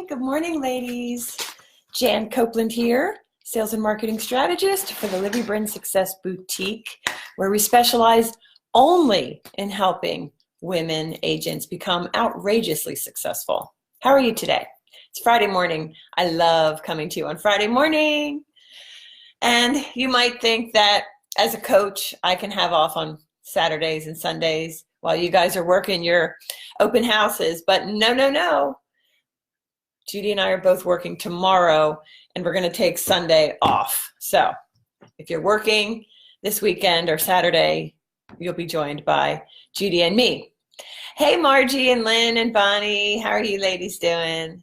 Good morning, ladies. Jan Copeland here, Sales and Marketing Strategist for the Libby Brin Success Boutique, where we specialize only in helping women agents become outrageously successful. How are you today? It's Friday morning. I love coming to you on Friday morning. And you might think that as a coach, I can have off on Saturdays and Sundays while you guys are working your open houses, but no. Judy and I are both working tomorrow, and we're going to take Sunday off. So if you're working this weekend or Saturday, you'll be joined by Judy and me. Hey, Margie and Lynn and Bonnie, how are you ladies doing?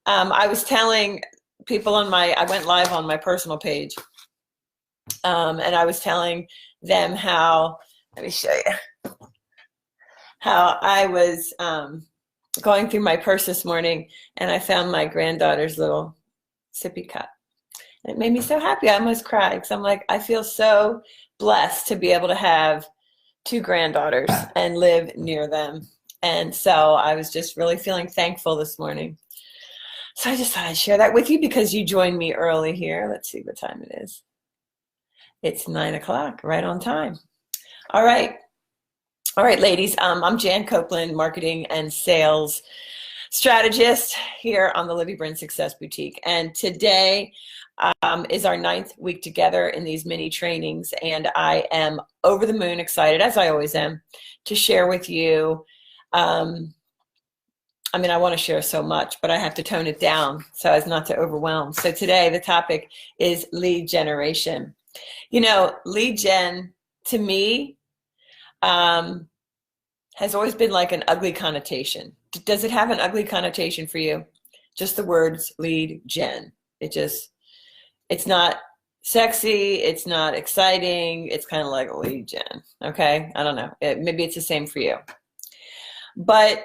I was telling people I went live on my personal page, and I was telling them how, let me show you, how I was going through my purse this morning, and I found my granddaughter's little sippy cup. And it made me so happy. I almost cried because I'm like, I feel so blessed to be able to have two granddaughters and live near them. And so I was just really feeling thankful this morning. So I just thought I'd share that with you because you joined me early here. Let's see what time it is. It's 9 o'clock, right on time. All right, ladies, I'm Jan Copeland, Marketing and Sales Strategist here on the Libby Brin Success Boutique. And today is our 9th week together in these mini trainings. And I am over the moon excited, as I always am, to share with you. I want to share so much, but I have to tone it down so as not to overwhelm. So today the topic is lead generation. You know, lead gen to me has always been like an ugly connotation. Does it have an ugly connotation for you? Just the words lead gen. It's not sexy. It's not exciting. It's kind of like lead gen. Okay. I don't know. Maybe it's the same for you. But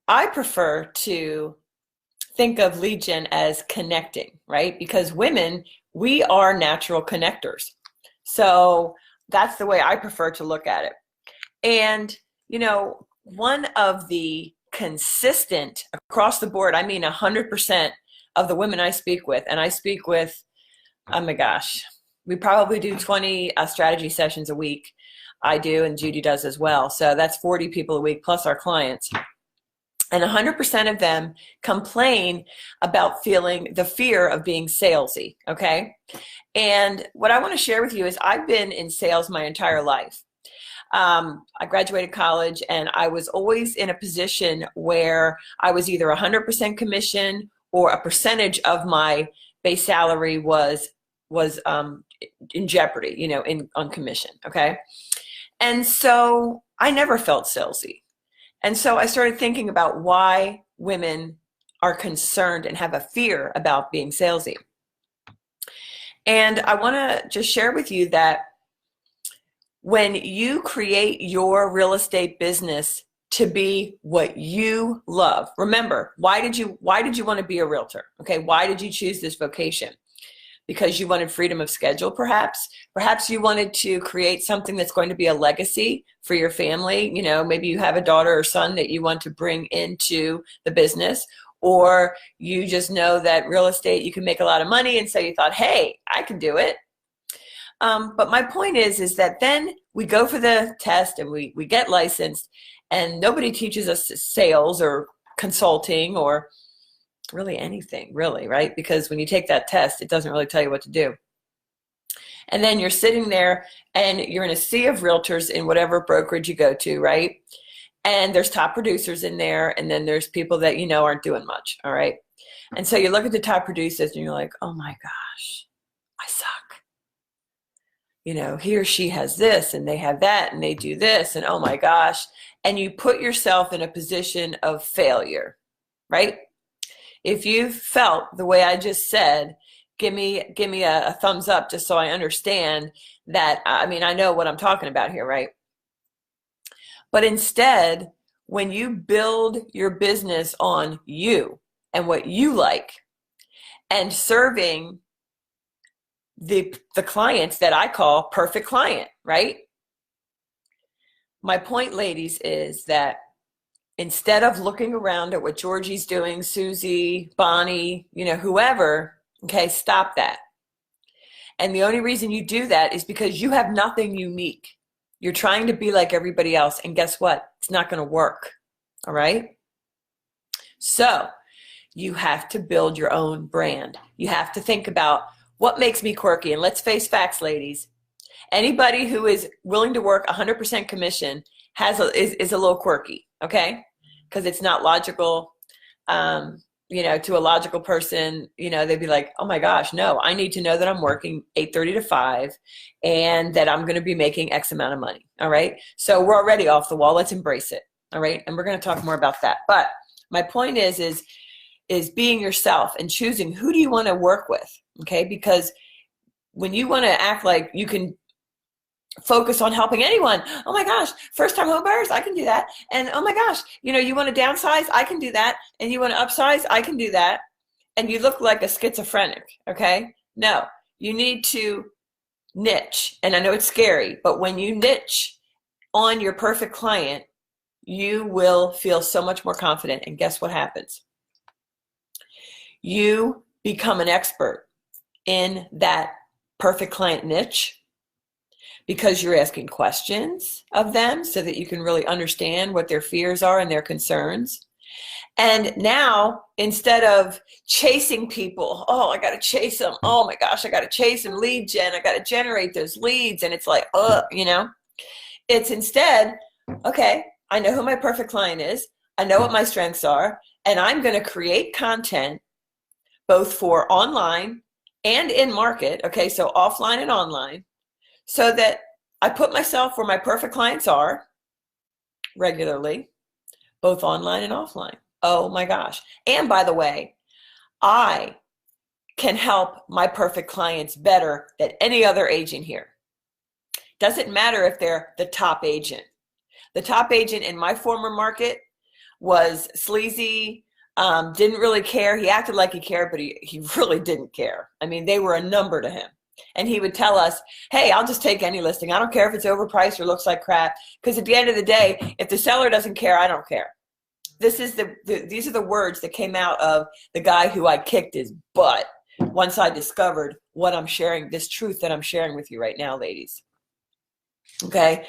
I prefer to think of lead gen as connecting, right? Because women, we are natural connectors. So that's the way I prefer to look at it. And, you know, one of the consistent across the board, 100% of the women I speak with, and I speak with, oh my gosh, we probably do 20 strategy sessions a week. I do, and Judy does as well. So that's 40 people a week plus our clients. And 100% of them complain about feeling the fear of being salesy, okay? And what I want to share with you is I've been in sales my entire life. I graduated college, and I was always in a position where I was either 100% commission or a percentage of my base salary was in jeopardy, you know, on commission, okay? And so I never felt salesy. And so I started thinking about why women are concerned and have a fear about being salesy. And I want to just share with you that when you create your real estate business to be what you love, remember, why did you want to be a realtor? Okay, why did you choose this vocation? Because you wanted freedom of schedule, perhaps. Perhaps you wanted to create something that's going to be a legacy for your family. You know, maybe you have a daughter or son that you want to bring into the business, or you just know that real estate, you can make a lot of money, and so you thought, hey, I can do it. But my point is that then we go for the test and we get licensed, and nobody teaches us sales or consulting or really anything, really, right? Because when you take that test, it doesn't really tell you what to do. And then you're sitting there and you're in a sea of realtors in whatever brokerage you go to, right? And there's top producers in there, and then there's people that you know aren't doing much, all right? And so you look at the top producers and you're like, oh my gosh, I suck. You know, he or she has this and they have that and they do this, and oh my gosh. And you put yourself in a position of failure, right? If you felt the way I just said, give me a thumbs up just so I understand that. I know what I'm talking about here, right? But instead, when you build your business on you and what you like and serving the clients that I call perfect client, right? My point, ladies, is that instead of looking around at what Georgie's doing, Susie, Bonnie, whoever, okay, stop that. And the only reason you do that is because you have nothing unique. You're trying to be like everybody else, and guess what? It's not going to work, all right? So you have to build your own brand. You have to think about what makes me quirky. And let's face facts, ladies. Anybody who is willing to work 100% commission is a little quirky, okay? Because it's not logical. To a logical person, they'd be like, oh my gosh, no, I need to know that I'm working 8:30 to 5 and that I'm going to be making X amount of money. All right. So we're already off the wall. Let's embrace it. All right. And we're going to talk more about that. But my point is being yourself and choosing who do you want to work with. Okay. Because when you want to act like you can focus on helping anyone. Oh my gosh, first time home buyers, I can do that. And oh my gosh, you want to downsize, I can do that. And you want to upsize, I can do that. And you look like a schizophrenic, okay? No, you need to niche. And I know it's scary, but when you niche on your perfect client, you will feel so much more confident. And guess what happens? You become an expert in that perfect client niche, because you're asking questions of them so that you can really understand what their fears are and their concerns. And now, instead of chasing people, oh, I got to chase them. Oh my gosh, I got to chase them, lead gen. I got to generate those leads. And it's like, it's instead, okay, I know who my perfect client is. I know what my strengths are. And I'm going to create content both for online and in market. Okay, so offline and online, so that I put myself where my perfect clients are regularly, both online and offline. Oh my gosh. And by the way, I can help my perfect clients better than any other agent here. Doesn't matter if they're the top agent. The top agent in my former market was sleazy, didn't really care. He acted like he cared, but he really didn't care. I mean, they were a number to him. And he would tell us, hey, I'll just take any listing. I don't care if it's overpriced or looks like crap. Because at the end of the day, if the seller doesn't care, I don't care. These are the words that came out of the guy who I kicked his butt once I discovered what I'm sharing, this truth that I'm sharing with you right now, ladies. Okay?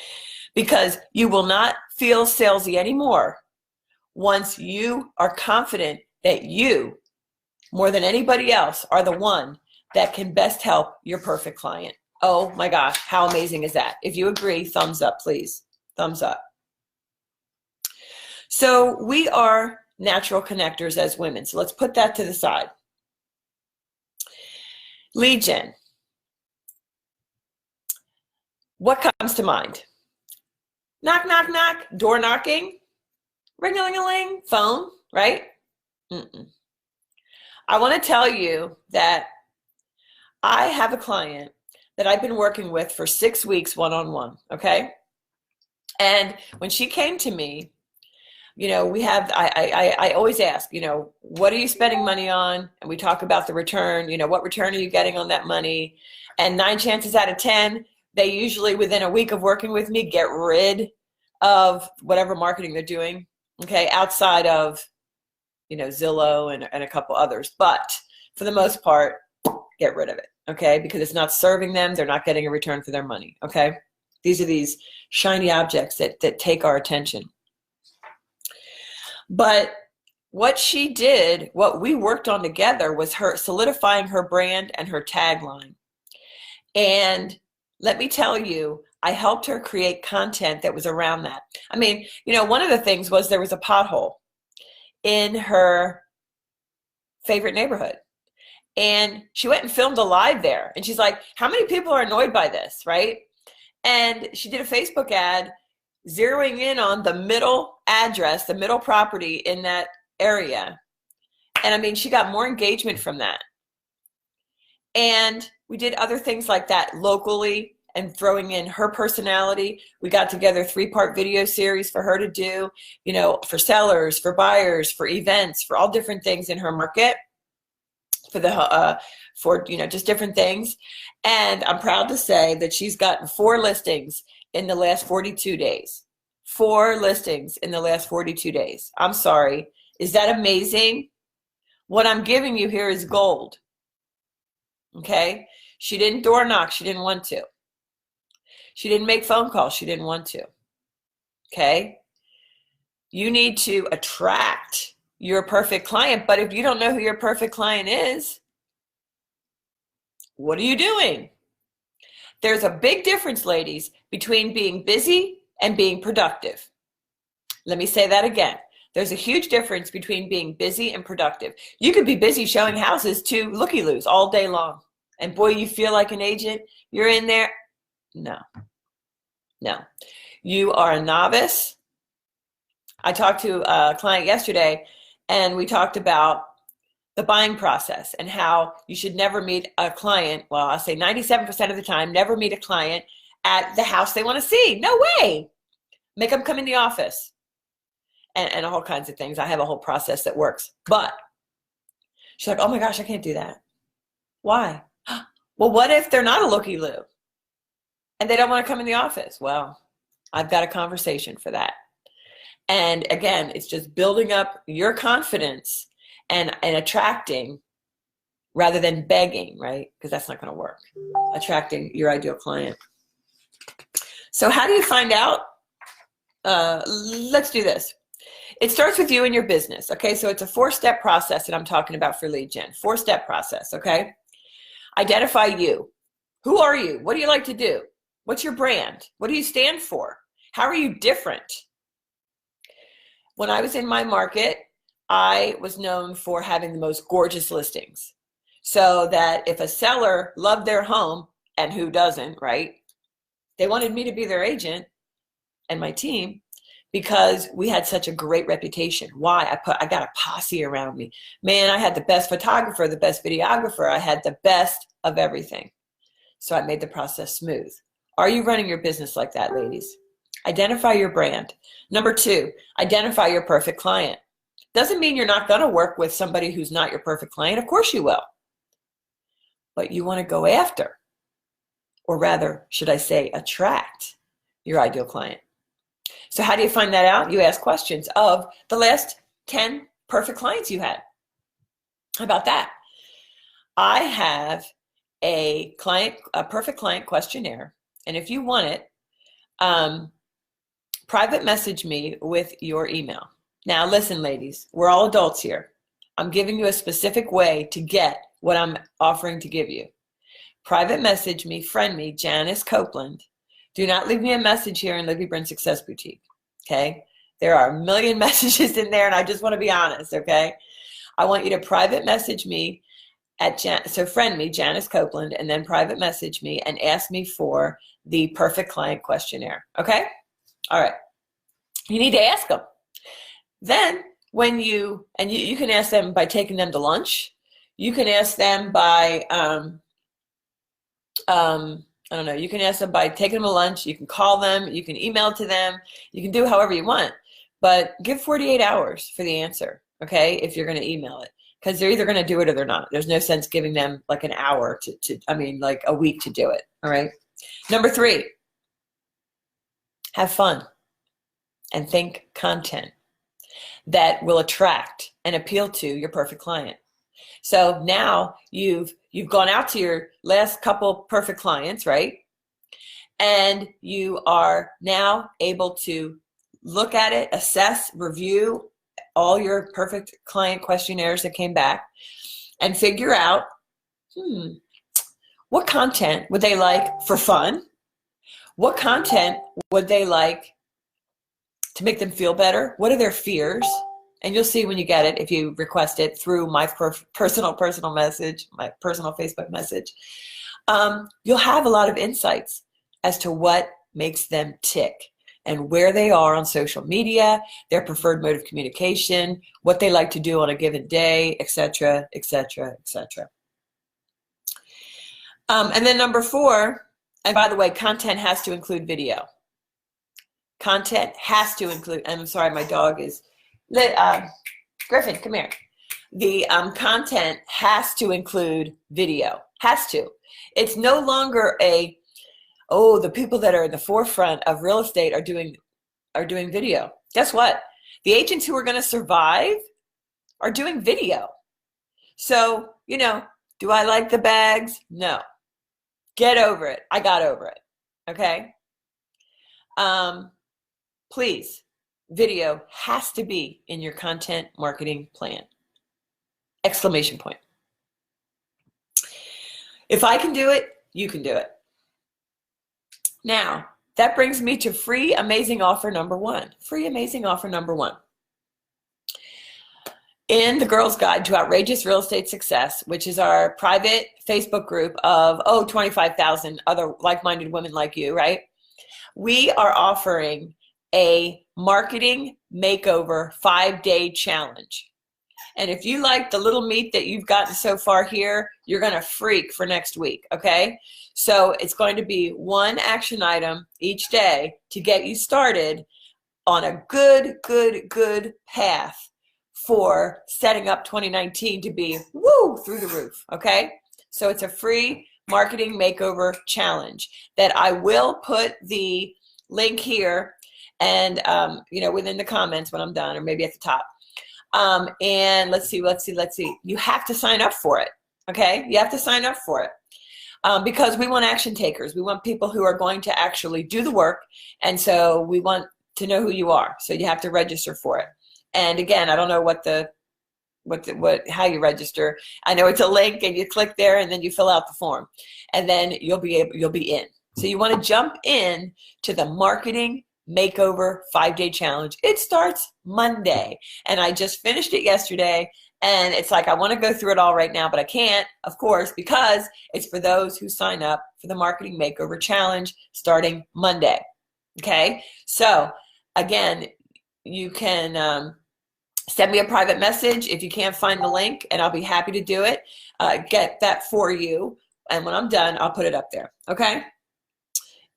Because you will not feel salesy anymore once you are confident that you, more than anybody else, are the one that can best help your perfect client. Oh my gosh, how amazing is that? If you agree, thumbs up, please. Thumbs up. So we are natural connectors as women. So let's put that to the side. Lead gen. What comes to mind? Knock, knock, knock, door knocking, ring-a-ling-a-ling, phone, right? I want to tell you that I have a client that I've been working with for 6 weeks one-on-one, okay? And when she came to me, I always ask, what are you spending money on? And we talk about the return, what return are you getting on that money? And 9 chances out of 10, they usually within a week of working with me get rid of whatever marketing they're doing, okay, outside of, Zillow and a couple others. But for the most part, get rid of it, okay? Because it's not serving them. They're not getting a return for their money, okay? These are these shiny objects that take our attention. But what she did, what we worked on together was her solidifying her brand and her tagline. And let me tell you, I helped her create content that was around that. I mean, one of the things was there was a pothole in her favorite neighborhood. And she went and filmed a live there. And she's like, how many people are annoyed by this, right? And she did a Facebook ad zeroing in on the middle address, the middle property in that area. And I mean, she got more engagement from that. And we did other things like that locally and throwing in her personality. We got together 3-part video series for her to do, for sellers, for buyers, for events, for all different things in her market, for just different things. And I'm proud to say that she's gotten 4 listings in the last 42 days. 4 listings in the last 42 days. I'm sorry. Is that amazing? What I'm giving you here is gold. Okay? She didn't door knock. She didn't want to. She didn't make phone calls. She didn't want to. Okay? You need to attract your perfect client. But if you don't know who your perfect client is, what are you doing? There's a big difference, ladies, between being busy and being productive. Let me say that again. There's a huge difference between being busy and productive. You could be busy showing houses to looky-loos all day long. And boy, you feel like an agent. You're in there. No. You are a novice. I talked to a client yesterday, and we talked about the buying process and how you should never meet a client. Well, I'll say 97% of the time, never meet a client at the house they want to see. No way. Make them come in the office and all kinds of things. I have a whole process that works. But she's like, oh my gosh, I can't do that. Why? Well, what if they're not a looky-loo and they don't want to come in the office? Well, I've got a conversation for that. And again, it's just building up your confidence and attracting rather than begging, right? Because that's not going to work. Attracting your ideal client. So how do you find out? Let's do this. It starts with you and your business, okay? So it's a 4-step process that I'm talking about for lead gen. 4-step process, okay? Identify you. Who are you? What do you like to do? What's your brand? What do you stand for? How are you different? When I was in my market, I was known for having the most gorgeous listings. So that if a seller loved their home, and who doesn't, right? They wanted me to be their agent and my team because we had such a great reputation. Why? I got a posse around me. Man, I had the best photographer, the best videographer. I had the best of everything. So I made the process smooth. Are you running your business like that, ladies? Identify your brand. Number 2, identify your perfect client. Doesn't mean you're not going to work with somebody who's not your perfect client. Of course you will. But you want to go after, or rather, should I say, attract your ideal client. So how do you find that out? You ask questions of the last 10 perfect clients you had. How about that? I have a perfect client questionnaire. And if you want it, private message me with your email. Now listen, ladies, we're all adults here. I'm giving you a specific way to get what I'm offering to give you. Private message me, friend me, Janice Copeland. Do not leave me a message here in Libby Brin Success Boutique, okay? There are a million messages in there, and I just want to be honest, okay? I want you to private message me so friend me, Janice Copeland, and then private message me and ask me for the perfect client questionnaire, okay? All right. You need to ask them. Then when you can ask them by taking them to lunch. You can ask them by, I don't know, you can ask them by taking them to lunch. You can call them. You can email to them. You can do however you want. But give 48 hours for the answer, okay, if you're going to email it. Because they're either going to do it or they're not. There's no sense giving them like an hour like a week to do it, all right? Number 3, have fun and think content that will attract and appeal to your perfect client. So now you've gone out to your last couple perfect clients, right? And you are now able to look at it, assess, review all your perfect client questionnaires that came back and figure out, what content would they like for fun? What content would they like to make them feel better? What are their fears? And you'll see when you get it, if you request it through my personal message, my personal Facebook message, you'll have a lot of insights as to what makes them tick and where they are on social media, their preferred mode of communication, what they like to do on a given day, etc., etc., etc. And then number 4, and by the way, content has to include video. Content has to include, I'm sorry, my dog is, Griffin, come here. The content has to include video, has to. It's no longer the people that are in the forefront of real estate are doing are doing video. Guess what? The agents who are going to survive are doing video. So, do I like the bags? No. Get over it. I got over it. Okay? Please, video has to be in your content marketing plan. Exclamation point. If I can do it, you can do it. Now, that brings me to free amazing offer number one. Free amazing offer number one. In the Girls Guide to Outrageous Real Estate Success, which is our private Facebook group of 25,000 other like-minded women like you, right? We are offering a marketing makeover 5-day challenge. And if you like the little meat that you've gotten so far here, you're going to freak for next week, okay? So it's going to be one action item each day to get you started on a good path for setting up 2019 to be through the roof, okay? So it's a free marketing makeover challenge that I will put the link here and within the comments when I'm done, or maybe at the top. And let's see. You have to sign up for it, okay? You have to sign up for it because we want action takers. We want people who are going to actually do the work, and so we want to know who you are. So you have to register for it. And again, I don't know how you register. I know it's a link, and you click there, and then you fill out the form, and then you'll be in. So you want to jump in to the marketing makeover 5-day challenge. It starts Monday, and I just finished it yesterday, and it's like I want to go through it all right now, but I can't, of course, because it's for those who sign up for the marketing makeover challenge starting Monday. Okay, so again, you can send me a private message if you can't find the link, and I'll be happy to do it. Get that for you, and when I'm done, I'll put it up there. Okay,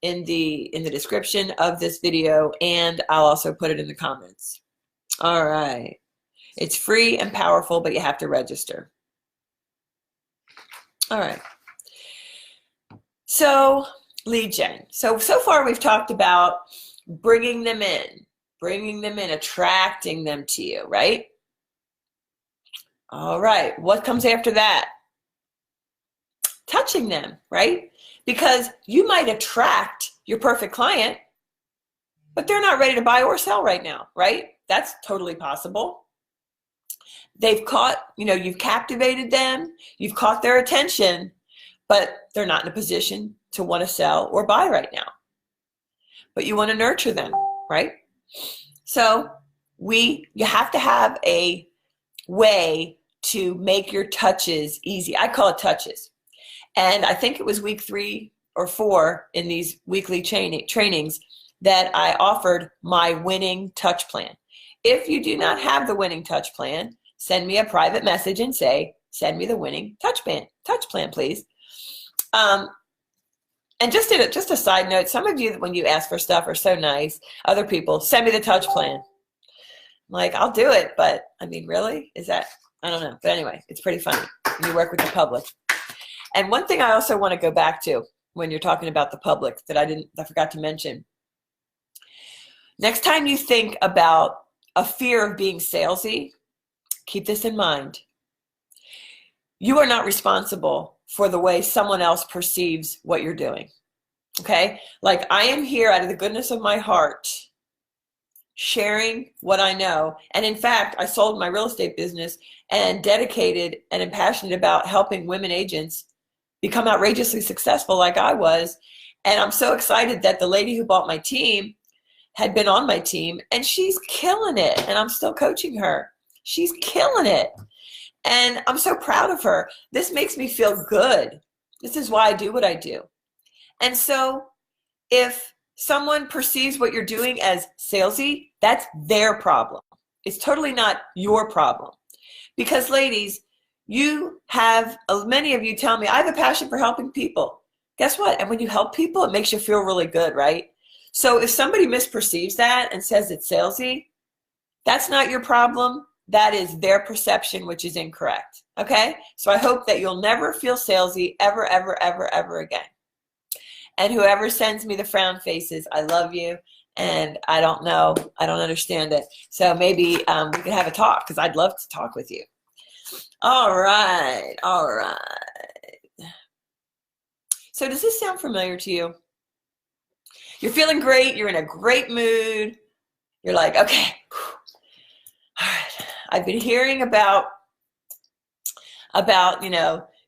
in the description of this video, and I'll also put it in the comments. All right, it's free and powerful, but you have to register. All right. So lead gen. So far we've talked about bringing them in, attracting them to you, right? All right, what comes after that? Touching them, right? Because you might attract your perfect client, but they're not ready to buy or sell right now, right? That's totally possible. They've you've captivated them, you've caught their attention, but they're not in a position to want to sell or buy right now. But you want to nurture them, right? So you have to have a way to make your touches easy. I call it touches. And I think it was week 3 or 4 in these weekly trainings that I offered my winning touch plan. If you do not have the winning touch plan, send me a private message and say, send me the winning touch plan, please. And just a side note, some of you, when you ask for stuff, are so nice. Other people, send me the touch plan. I'm like, I'll do it, but I mean, really? Is that, I don't know. But anyway, it's pretty funny when you work with the public. And one thing I also want to go back to when you're talking about the public that I forgot to mention. Next time you think about a fear of being salesy, keep this in mind. You are not responsible for the way someone else perceives what you're doing, okay? Like, I am here out of the goodness of my heart, sharing what I know. And in fact, I sold my real estate business and dedicated and am passionate about helping women agents become outrageously successful like I was. And I'm so excited that the lady who bought my team had been on my team, and she's killing it, and I'm still coaching her. She's killing it. And I'm so proud of her. This makes me feel good. This is why I do what I do. And so if someone perceives what you're doing as salesy, that's their problem. It's totally not your problem. Because ladies, many of you tell me, I have a passion for helping people. Guess what? And when you help people, it makes you feel really good, right? So if somebody misperceives that and says it's salesy, that's not your problem. That is their perception, which is incorrect, okay? So I hope that you'll never feel salesy ever, ever, ever, ever again. And whoever sends me the frown faces, I love you, and I don't know. I don't understand it. So maybe we can have a talk, because I'd love to talk with you. All right. All right. So does this sound familiar to you? You're feeling great. You're in a great mood. You're like, okay, all right. I've been hearing about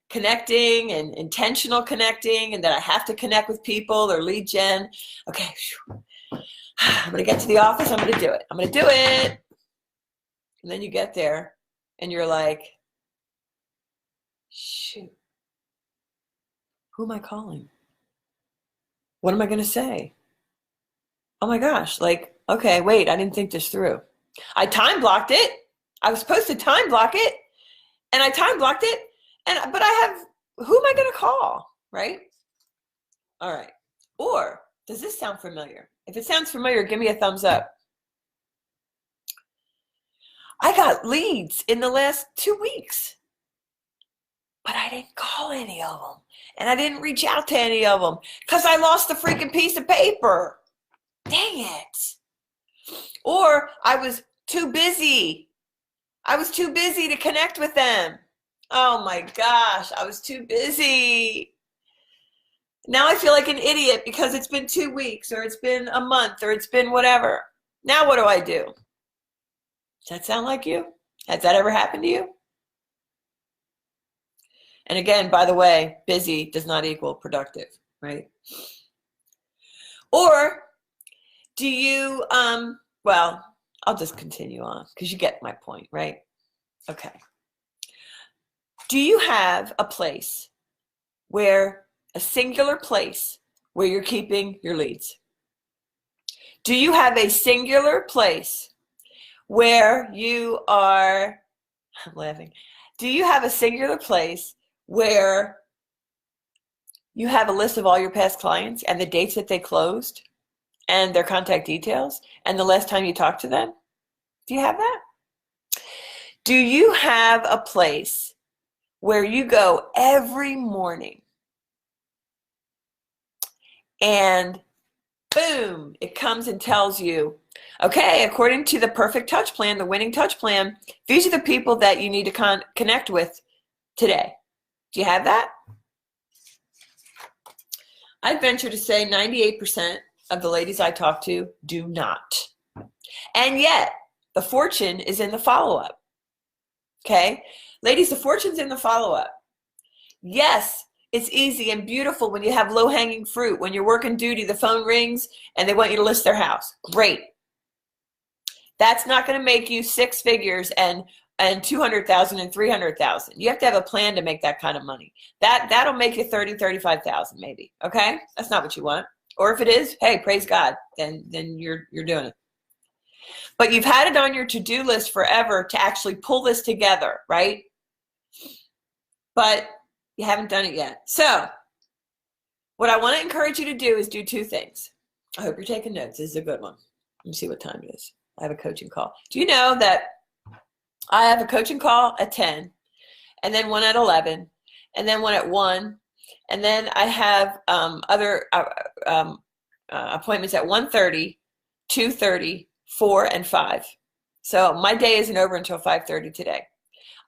connecting and intentional connecting, and that I have to connect with people or lead gen. Okay, I'm going to get to the office. I'm going to do it. I'm going to do it. And then you get there and you're like, shoot, who am I calling? What am I going to say? Oh my gosh, like, okay, wait, I didn't think this through. I time blocked it. I was supposed to time block it, and I time blocked it, but who am I going to call, right? All right. Or does this sound familiar? If it sounds familiar, give me a thumbs up. I got leads in the last 2 weeks, but I didn't call any of them, and I didn't reach out to any of them because I lost the freaking piece of paper. Dang it. Or I was too busy. I was too busy to connect with them. Oh my gosh, I was too busy. Now I feel like an idiot because it's been 2 weeks, or it's been a month, or it's been whatever. Now what do I do? Does that sound like you? Has that ever happened to you? And again, by the way, busy does not equal productive, right? Or do you, well, I'll just continue on because you get my point, right? Okay. Do you have a singular place where you're keeping your leads? Do you have a singular place where you are, I'm laughing. Do you have a singular place where you have a list of all your past clients and the dates that they closed and their contact details and the last time you talked to them? Do you have that? Do you have a place where you go every morning and boom, it comes and tells you, okay, according to the perfect touch plan, the winning touch plan, these are the people that you need to connect with today? Do you have that? I'd venture to say 98% of the ladies I talk to do not. And yet, the fortune is in the follow-up. Okay? Ladies, the fortune's in the follow-up. Yes, it's easy and beautiful when you have low-hanging fruit. When you're working duty, the phone rings and they want you to list their house. Great. That's not going to make you six figures and 200,000 and 300,000. You have to have a plan to make that kind of money. That'll make you 30, 35,000 maybe. Okay? That's not what you want. Or if it is, hey, praise God, then you're doing it. But you've had it on your to-do list forever to actually pull this together, right? But you haven't done it yet. So what I want to encourage you to do is do two things. I hope you're taking notes. This is a good one. Let me see what time it is. I have a coaching call. Do you know that I have a coaching call at 10, and then one at 11, and then one at 1, and then I have other appointments at 1:30, 2:30, 4, and 5. So my day isn't over until 5:30 today.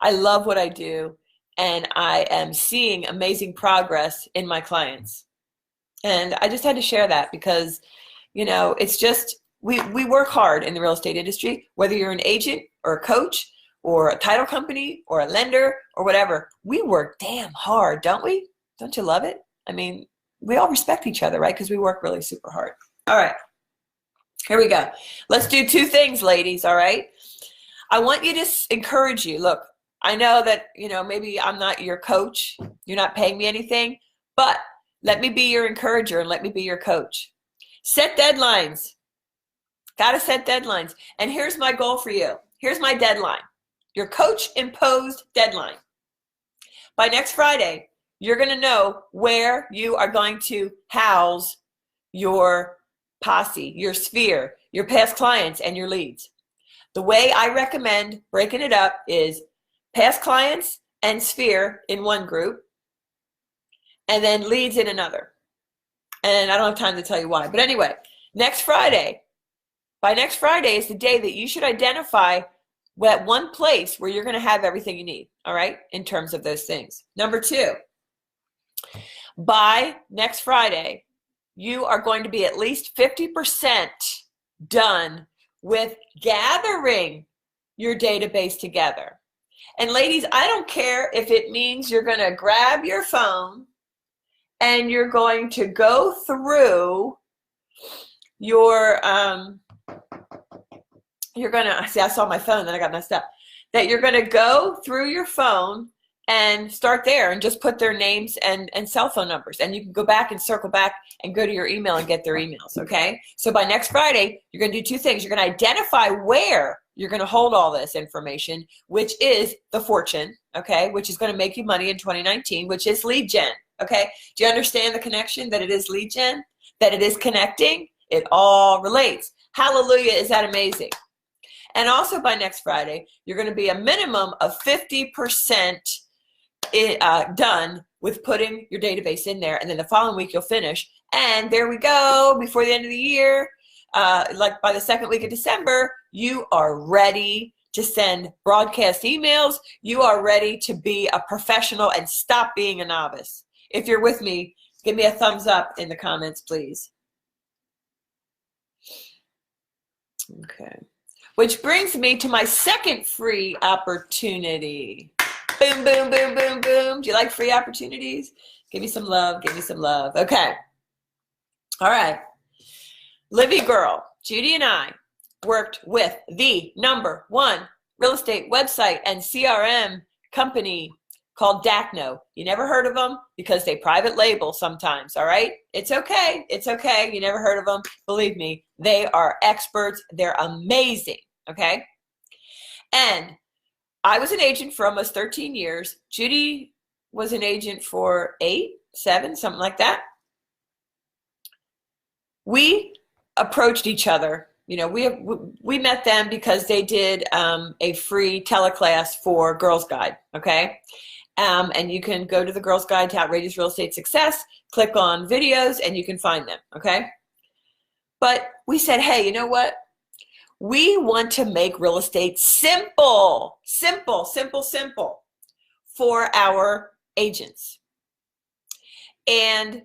I love what I do, and I am seeing amazing progress in my clients. And I just had to share that because, you know, it's just, we work hard in the real estate industry, whether you're an agent or a coach or a title company or a lender or whatever. We work damn hard, don't we? Don't you love it? I mean, we all respect each other, right? Because we work really super hard. All right, here we go. Let's do two things, ladies, all right? I want you to encourage you. Look, I know that, you know, maybe I'm not your coach. You're not paying me anything, but let me be your encourager and let me be your coach. Set deadlines. Got to set deadlines. And here's my goal for you. Here's my deadline. Your coach-imposed deadline. By next Friday, you're going to know where you are going to house your posse, your sphere, your past clients, and your leads. The way I recommend breaking it up is past clients and sphere in one group, and then leads in another. And I don't have time to tell you why. But anyway, next Friday, by next Friday is the day that you should identify that one place where you're going to have everything you need, all right, in terms of those things. Number 2, by next Friday, you are going to be at least 50% done with gathering your database together. And ladies, I don't care if it means you're going to grab your phone and you're going to go through your, you're going to, see, I saw my phone, then I got messed up, that you're going to go through your phone and start there and just put their names and cell phone numbers. And you can go back and circle back and go to your email and get their emails, okay? So by next Friday, you're going to do 2 things. You're going to identify where you're going to hold all this information, which is the fortune, okay, which is going to make you money in 2019, which is lead gen, okay? Do you understand the connection that it is lead gen, that it is connecting? It all relates. Hallelujah, is that amazing? And also by next Friday, you're going to be a minimum of 50% done with putting your database in there, and then the following week you'll finish. And there we go, before the end of the year, like by the 2nd week of December, you are ready to send broadcast emails. You are ready to be a professional and stop being a novice. If you're with me, give me a thumbs up in the comments, please. Okay. Which brings me to my second free opportunity. Boom, boom, boom, boom, boom. Do you like free opportunities? Give me some love. Give me some love. Okay. All right. Libby girl, Judy and I worked with the #1 real estate website and CRM company called Dacno. You never heard of them because they private label sometimes, all right? It's okay. It's okay. You never heard of them. Believe me, they are experts. They're amazing, okay? And I was an agent for almost 13 years. Judy was an agent for 8, 7, something like that. We approached each other. You know, we met them because they did a free teleclass for Girls Guide, okay? And you can go to the Girls Guide to Outrageous Real Estate Success, click on videos, and you can find them, okay? But we said, hey, you know what? We want to make real estate simple, simple, simple, simple for our agents. And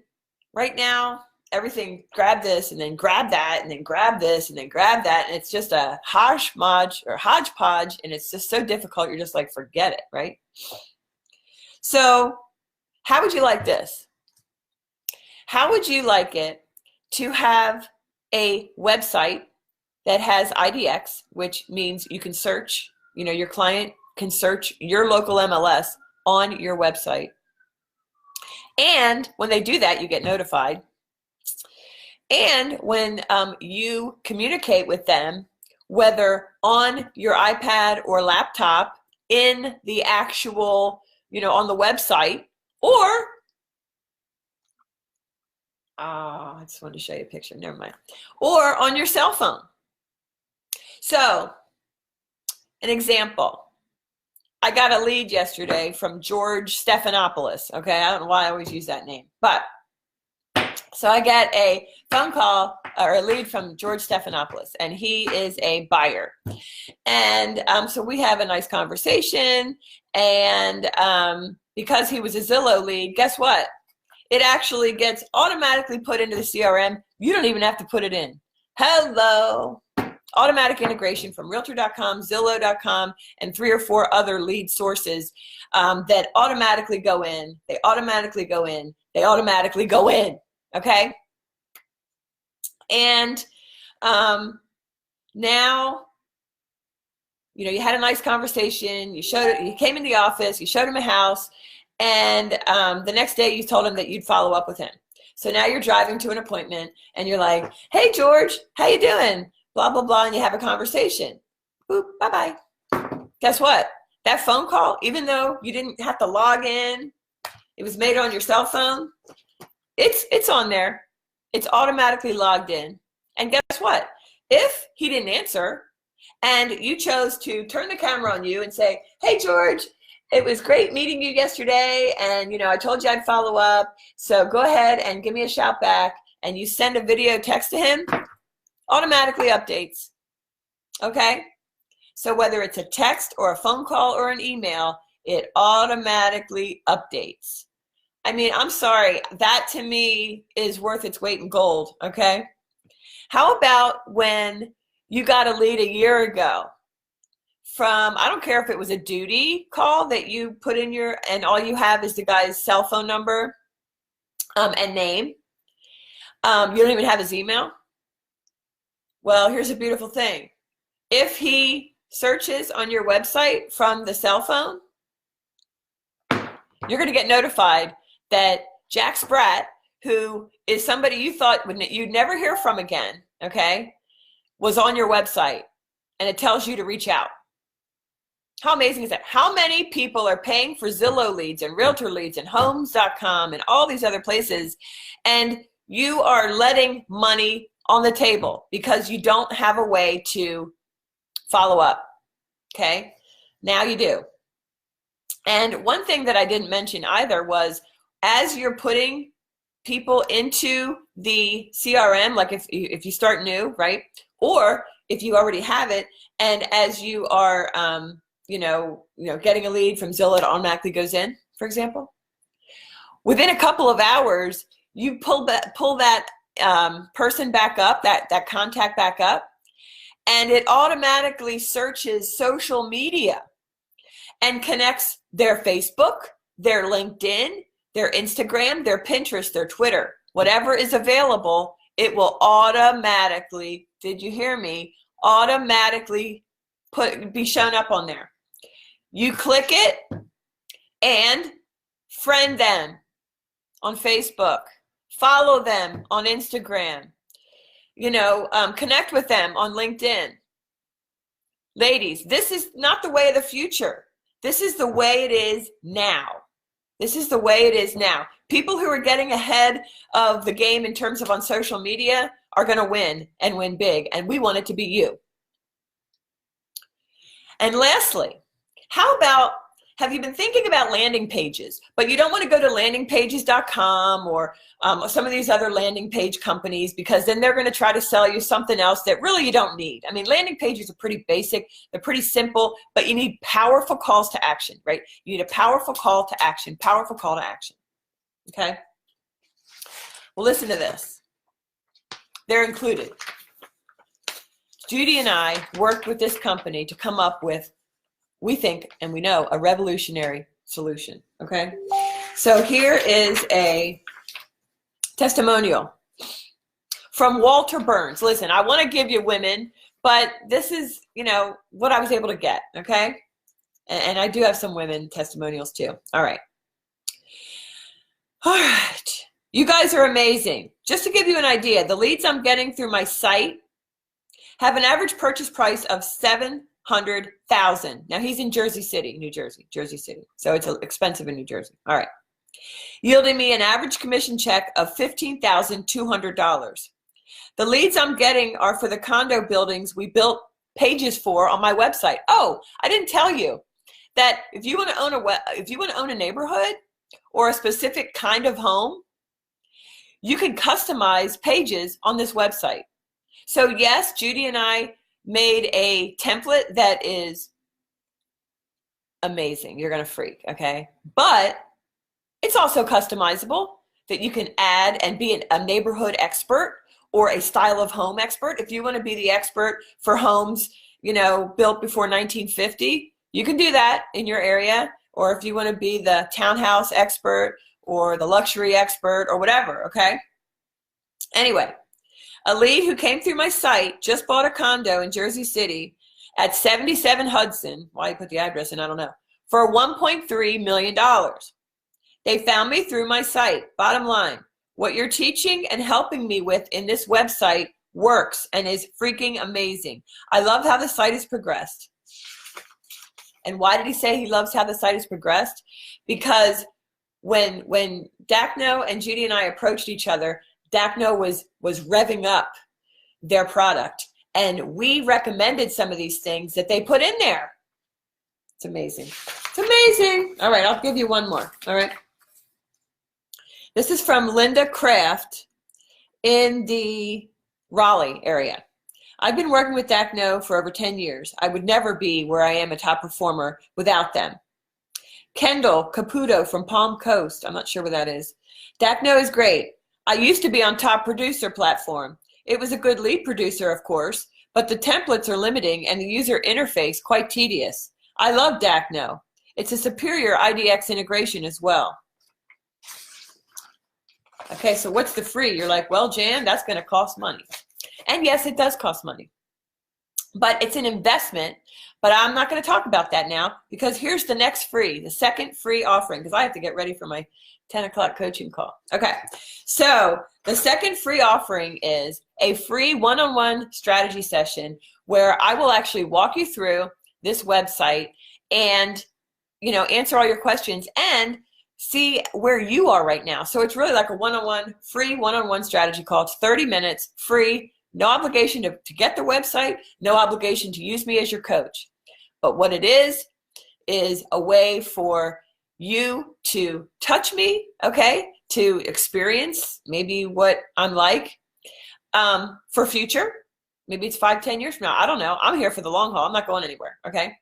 right now, everything, grab this and then grab that and then grab this and then grab that. And it's just a hodgepodge, and it's just so difficult. You're just like, forget it, right? So how would you like this? How would you like it to have a website that has IDX, which means you can search, you know, your client can search your local MLS on your website. And when they do that, you get notified. And when you communicate with them, whether on your iPad or laptop, in the actual, you know, on the website, or, I just wanted to show you a picture, never mind, or on your cell phone. So, an example. I got a lead yesterday from George Stephanopoulos, okay? I don't know why I always use that name, but so I got a phone call or a lead from George Stephanopoulos, and he is a buyer. And so we have a nice conversation, and because he was a Zillow lead, guess what? It actually gets automatically put into the CRM. You don't even have to put it in. Hello. Automatic integration from Realtor.com, Zillow.com, and 3 or 4 other lead sources that automatically go in. They automatically go in. They automatically go in. Okay? And now, you know, you had a nice conversation. You came in the office. You showed him a house. And the next day you told him that you'd follow up with him. So now you're driving to an appointment and you're like, hey, George, how you doing? Blah, blah, blah, and you have a conversation. Boop, bye-bye. Guess what? That phone call, even though you didn't have to log in, it was made on your cell phone, it's on there. It's automatically logged in. And guess what? If he didn't answer and you chose to turn the camera on you and say, hey, George, it was great meeting you yesterday, and, you know, I told you I'd follow up, so go ahead and give me a shout back, and you send a video text to him, automatically updates, okay? So whether it's a text or a phone call or an email, it automatically updates. I mean, I'm sorry, that to me is worth its weight in gold, okay? How about when you got a lead a year ago from, I don't care if it was a duty call that you put in and all you have is the guy's cell phone number and name. You don't even have his email. Well, here's a beautiful thing. If he searches on your website from the cell phone, you're going to get notified that Jack Spratt, who is somebody you thought you'd never hear from again, okay, was on your website, and it tells you to reach out. How amazing is that? How many people are paying for Zillow leads and Realtor leads and Homes.com and all these other places, and you are letting money on the table because you don't have a way to follow up, okay? Now you do. And one thing that I didn't mention either was, as you're putting people into the CRM, like if you start new, right? Or if you already have it, and as you are, getting a lead from Zillow, it automatically goes in, for example. Within a couple of hours, you pull that person back up, that contact back up, and it automatically searches social media and connects their Facebook, their LinkedIn, their Instagram, their Pinterest, their Twitter, whatever is available, it will automatically, did you hear me, automatically be shown up on there. You click it and friend them on Facebook, follow them on Instagram, connect with them on LinkedIn. Ladies, this is not the way of the future. This is the way it is now. This is the way it is now. People who are getting ahead of the game in terms of on social media are going to win and win big, and we want it to be you. And lastly, how about, have you been thinking about landing pages, but you don't want to go to landingpages.com or some of these other landing page companies, because then they're going to try to sell you something else that really you don't need. I mean, landing pages are pretty basic. They're pretty simple, but you need powerful calls to action, right? You need a powerful call to action, powerful call to action. Okay? Well, listen to this. They're included. Judy and I worked with this company to come up with, we think and we know, a revolutionary solution, okay? So here is a testimonial from Walter Burns. Listen, I want to give you women, but this is, what I was able to get, okay? And I do have some women testimonials too. All right. All right. You guys are amazing. Just to give you an idea, the leads I'm getting through my site have an average purchase price of $700,000. Now he's in Jersey City, New Jersey, Jersey City. So it's expensive in New Jersey. All right. Yielding me an average commission check of $15,200. The leads I'm getting are for the condo buildings we built pages for on my website. Oh, I didn't tell you that if you want to own a neighborhood or a specific kind of home, you can customize pages on this website. So yes, Judy and I made a template that is amazing. You're going to freak, okay? But it's also customizable, that you can add and be a neighborhood expert or a style of home expert. If you want to be the expert for homes, built before 1950, you can do that in your area. Or if you want to be the townhouse expert or the luxury expert or whatever, okay? Anyway, a lead who came through my site just bought a condo in Jersey City at 77 Hudson, why you put the address in, I don't know, for $1.3 million. They found me through my site. Bottom line, what you're teaching and helping me with in this website works and is freaking amazing. I love how the site has progressed. And why did he say he loves how the site has progressed? Because when Dacno and Judy and I approached each other, Dacno was revving up their product, and we recommended some of these things that they put in there. It's amazing. It's amazing. All right, I'll give you one more. All right. This is from Linda Kraft in the Raleigh area. I've been working with DACNO for over 10 years. I would never be where I am a top performer without them. Kendall Caputo from Palm Coast. I'm not sure where that is. DACNO is great. I used to be on top producer platform. It was a good lead producer, of course, but the templates are limiting and the user interface quite tedious. I love DACNO. It's a superior IDX integration as well. Okay, so what's the free? You're like, well, Jan, that's going to cost money. And yes, it does cost money. But it's an investment. But I'm not going to talk about that now, because here's the next free, the second free offering, because I have to get ready for my 10 o'clock coaching call. Okay, so the second free offering is a free one-on-one strategy session where I will actually walk you through this website and, you know, answer all your questions and see where you are right now. So it's really like a one-on-one, free one-on-one strategy call. It's 30 minutes, free, no obligation to get the website, no obligation to use me as your coach. But what it is a way for you to touch me, okay, to experience maybe what I'm like for future. Maybe it's 5, 10 years from now. I don't know. I'm here for the long haul. I'm not going anywhere, okay?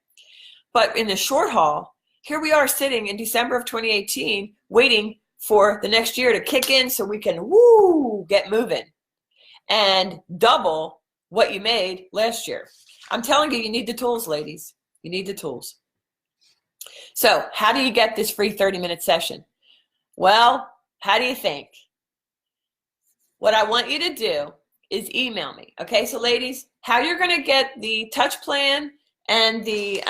But in the short haul, here we are sitting in December of 2018 waiting for the next year to kick in so we can, get moving and double what you made last year. I'm telling you, you need the tools, ladies. You need the tools. So how do you get this free 30-minute session? Well, how do you think? What I want you to do is email me. Okay, so ladies, how you're going to get the touch plan and the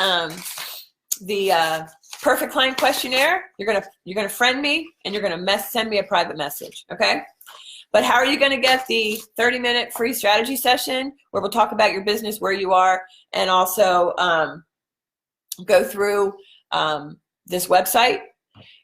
perfect client questionnaire, you're gonna friend me and you're gonna send me a private message, okay? But how are you gonna get the 30-minute free strategy session where we'll talk about your business, where you are, and also go through this website?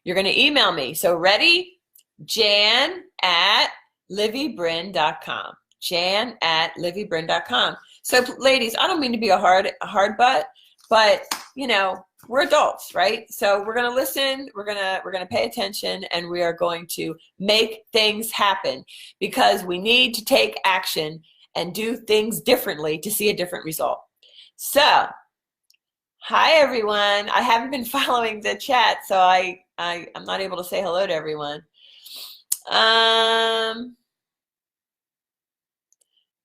You're gonna email me. So ready? Jan@libbybrin.com. Jan@libbybrin.com. So ladies, I don't mean to be a hard butt, but you know, we're adults, right? So we're going to listen, we're going to pay attention, and we are going to make things happen, because we need to take action and do things differently to see a different result. So, hi everyone. I haven't been following the chat, so I'm not able to say hello to everyone.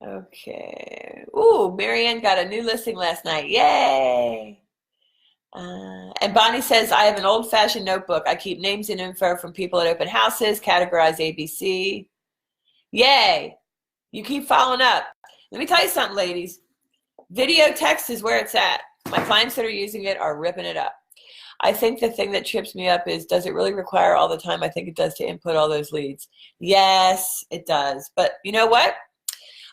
Okay. Ooh, Marianne got a new listing last night. Yay! And Bonnie says, I have an old-fashioned notebook. I keep names and info from people at open houses, categorize ABC. Yay! You keep following up. Let me tell you something, ladies. Video text is where it's at. My clients that are using it are ripping it up. I think the thing that trips me up is, does it really require all the time I think it does to input all those leads? Yes, it does. But you know what?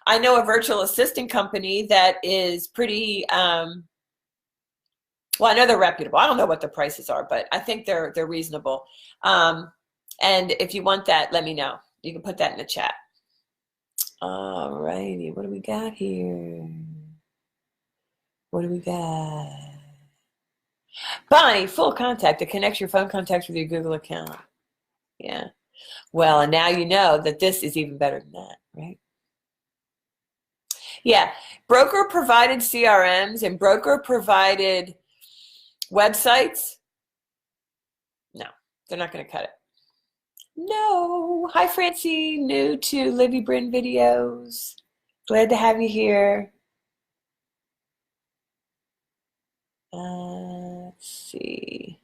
I know a virtual assistant company that is pretty, well, I know they're reputable. I don't know what the prices are, but I think they're reasonable. And if you want that, let me know. You can put that in the chat. All righty, what do we got here? What do we got? Bonnie, full contact to connect your phone contacts with your Google account. Yeah. Well, and now you know that this is even better than that, right? Yeah. Broker provided CRMs and broker provided websites, no, they're not going to cut it. No. Hi, Francie, new to Libby Brin videos. Glad to have you here. Let's see.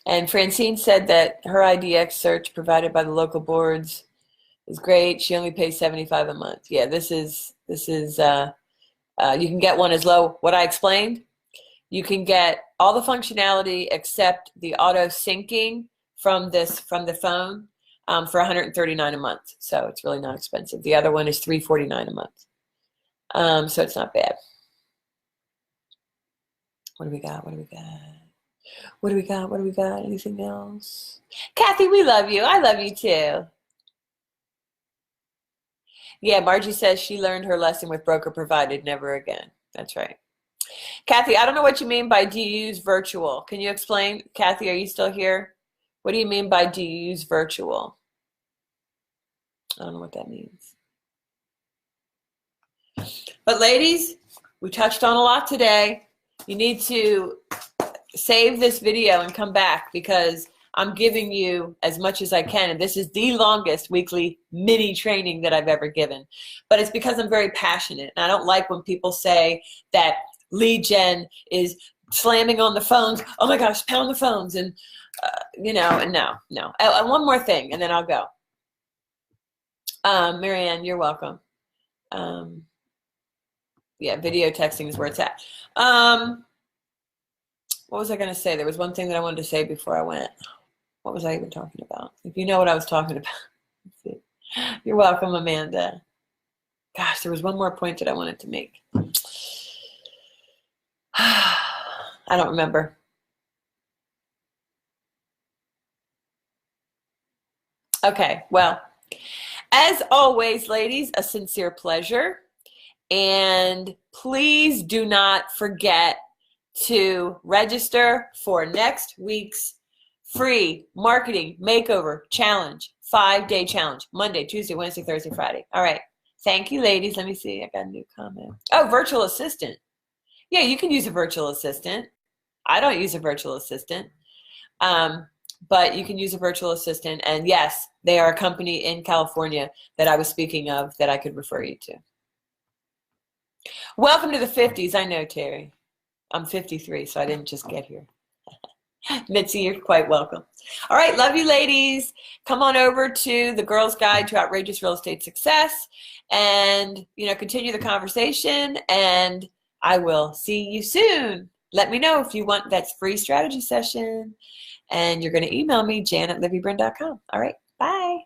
And Francine said that her IDX search provided by the local boards is great. She only pays $75 a month. Yeah, this is you can get one as low, what I explained. You can get all the functionality except the auto syncing from the phone for $139 a month. So it's really not expensive. The other one is $349 a month. So it's not bad. What do we got? What do we got? What do we got? What do we got? Anything else? Kathy, we love you. I love you too. Yeah, Margie says she learned her lesson with broker provided, never again. That's right. Kathy, I don't know what you mean by do you use virtual. Can you explain? Kathy, are you still here? What do you mean by do you use virtual? I don't know what that means. But ladies, we touched on a lot today. You need to save this video and come back because I'm giving you as much as I can. And this is the longest weekly mini training that I've ever given. But it's because I'm very passionate. And I don't like when people say that lead gen is slamming on the phones. Oh my gosh, pound the phones. And, you know, and no. And one more thing, and then I'll go. Marianne, you're welcome. Yeah, video texting is where it's at. What was I going to say? There was one thing that I wanted to say before I went. What was I even talking about? If you know what I was talking about. You're welcome, Amanda. Gosh, there was one more point that I wanted to make. I don't remember. Okay, well, as always, ladies, a sincere pleasure. And please do not forget to register for next week's free marketing makeover challenge, 5-day challenge, Monday, Tuesday, Wednesday, Thursday, Friday. All right. Thank you, ladies. Let me see. I got a new comment. Oh, virtual assistant. Yeah, you can use a virtual assistant. I don't use a virtual assistant. But you can use a virtual assistant. And yes, they are a company in California that I was speaking of that I could refer you to. Welcome to the 50s. I know, Terry. I'm 53, so I didn't just get here. Mitzi, you're quite welcome. All right, love you, ladies. Come on over to the Girl's Guide to Outrageous Real Estate Success and, continue the conversation, and I will see you soon. Let me know if you want that free strategy session, and you're going to email me, jan@libbybrin.com. All right, bye.